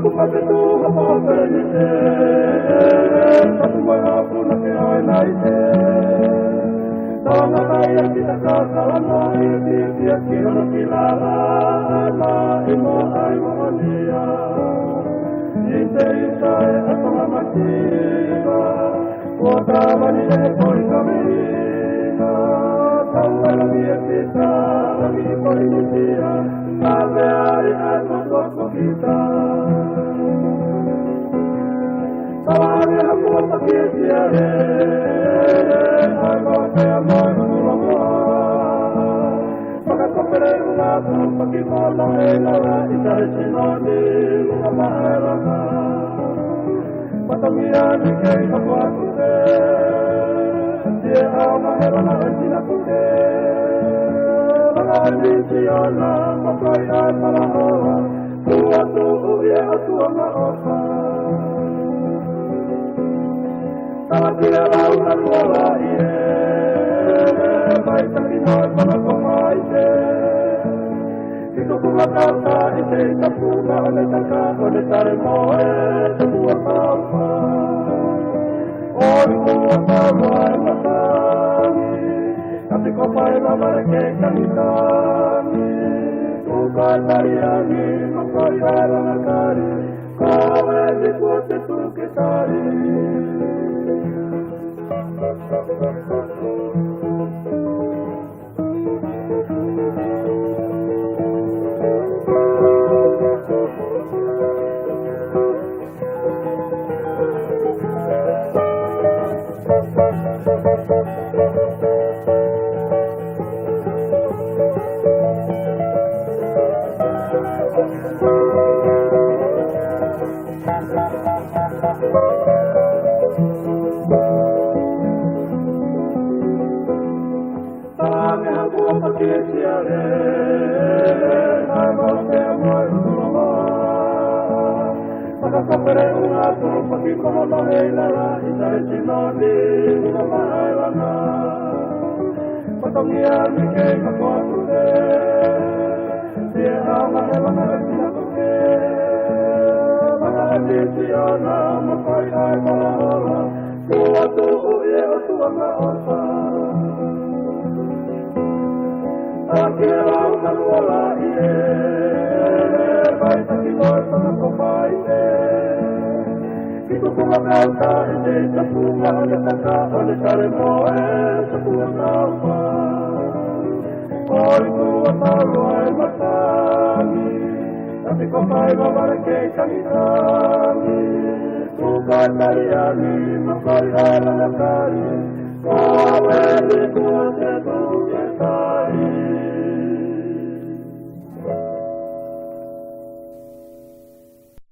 kupa Fetu'u Hopo Felenite Tapu mai hapu na ke ai naite Tanga kaya kita kasalana Ia kira kilala Ala imo ai mo'onia Ite e atama matina Kota mani e koi kamina Taua la mia kita La mi koi nitia Ave ai ai motoko kita Taua la kota kia re Ai mote amoi unulonga Pakatopere una Paki mola e lara Itare sinoni Lunga maherana Patamia ni kei kapuatute Tie au maherana Tina kute Langa alisiona Makai ai malahoa Tuatu uye atua maosa Tawatia launa luola ie Maitaki noi panakomaite Kikukunga kauta ite itapunga Ole taka ole tare moe Tapua kauta Oi kua kauta e matani Tapi kopai lamare ke kamitani Tukai tariani Makai ai lanakari Koe di kuote tuketari Pakakopere una turupa ki komoto heilara Itare sinoni una mahailana Patongia mi kei kakoatute Tie au mahelana retina toke Maka adisiona makai ai malahola Kuatu uye otua maosa Akira una luola ie Vaitaki noi panakomaite Kikukunga kauta ite tapunga Ole taka ole tare moe Tapua kauta Oi tua talo ai matani Tapi kopai mamare kei kamitani Tukai tariani Makai ai lanakari Koe di kuate tuketari